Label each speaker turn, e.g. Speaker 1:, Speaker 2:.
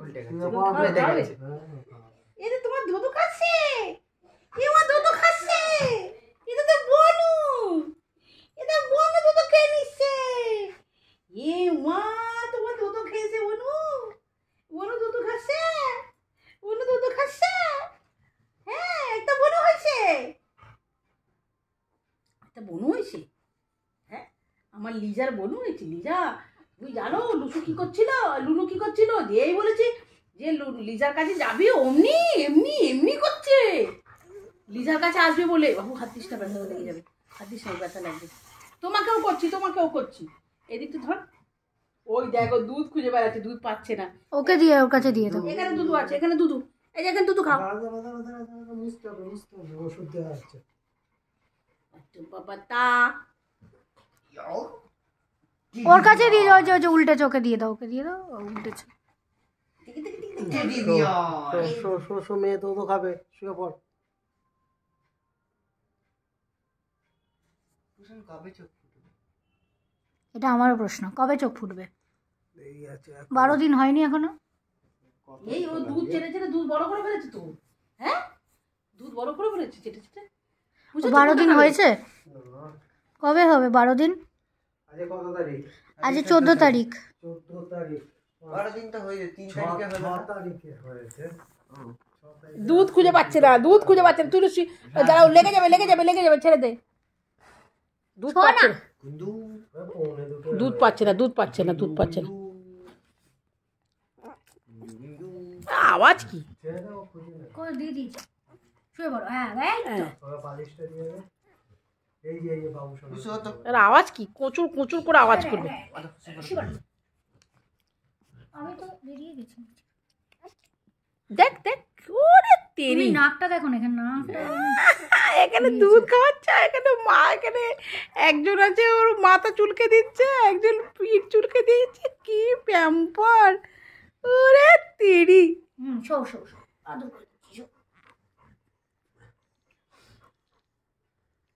Speaker 1: উল্টে গেছে।
Speaker 2: এই যে তোমার দুধ খাচ্ছে, এ আমার দুধ খাচ্ছে, এটা তো বনু, এটা বনু দুধ খেয়ে নিচ্ছে। এ মা, তোমার দুধ খেয়েছে বনু, বনু দুধ খাচ্ছে, বনু দুধ খাচ্ছে। হ্যাঁ, একটা বনু হয়েছে, একটা বনু হয়েছে। হ্যাঁ, আমার লিজার বনু হয়েছে। লিজা, তুই জানো লুসু কি করছিল, লুনু কি করছিল? যেই বলেছি যে লিজার কাছে যাবি, অমনি এমনি এমনি করছে। লিজার কাছে আসবে বলে, বাবু হাত দিস না, ব্যথা লেগে যাবে, হাত দিস না, ব্যথা লাগবে। তোমাকেও করছি, তোমাকেও করছি। এদিক তো ধর। ওই দেখো দুধ খুঁজে বেড়াচ্ছে, দুধ পাচ্ছে না।
Speaker 3: ওকে দিয়ে, ওর কাছে দিয়ে দাও।
Speaker 2: এখানে দুধ আছে, এখানে দুধ, এই যে এখানে দুধ খাও।
Speaker 1: ওষুধ দেওয়া হচ্ছে।
Speaker 2: বাবা তা
Speaker 3: ওর কাছে দিয়ে দাও, যে উল্টে চোখে দিয়ে দাও, ওকে দিয়ে দাও, উল্টেছে।
Speaker 1: মেয়ে তো খাবে, শুয়ে পড়।
Speaker 3: এটা আমারও প্রশ্ন, কবে চোখ ফুটবে? 12 দিন হয়নি এখনো।
Speaker 2: এই ও দুধ চেটে চেটে দুধ বড় করে ফেলেছে তো। হ্যাঁ, দুধ বড় করে ফেলেছে চেটে চেটে।
Speaker 3: 12 দিন হয়েছে? কবে হবে 12 দিন?
Speaker 1: আজকে কত তারিখ?
Speaker 3: আজ 14 তারিখ।
Speaker 1: 14 তারিখ। 12 দিন তো হয়েছে, 3 তারিখে হলো। 6 তারিখে হয়েছে।
Speaker 2: দুধ খুঁজে পাচ্ছে না, দুধ খুঁজে পাচ্ছে না। তুই যারা লেগে যাবে, লেগে যাবে, লেগে যাবে, ছেড়ে দে। দুধ পাচ্ছে না, দুধ পাচ্ছে না, দুধ পাচ্ছে না, দুধ পাচ্ছে না। আওয়াজ কি?
Speaker 3: করে দিয়ে দিয়েছে, শুয়ে পড়ো। হ্যাঁ,
Speaker 1: পালিশটা দিয়ে দে। এই যে বাবু শোনো,
Speaker 2: এর আওয়াজ কি? কোচুর কোচুর করে আওয়াজ করবে।
Speaker 3: আমি তো বেরিয়ে গেছি।
Speaker 2: দেখ দেখ, ওরে তেরি,
Speaker 3: নাকটা দেখো না, এখানে নাকটা।
Speaker 2: এখানে দুধ খাওয়াচ্ছে, এখানে মা, এখানে একজন আছে ওর মাথা চুলকে দিচ্ছে, একজন পিঠ চুলকে দিচ্ছে। কি প্যাম্পার, ওরে তেরি।
Speaker 3: শো শো শো, আদর করে দিচ্ছি, শো।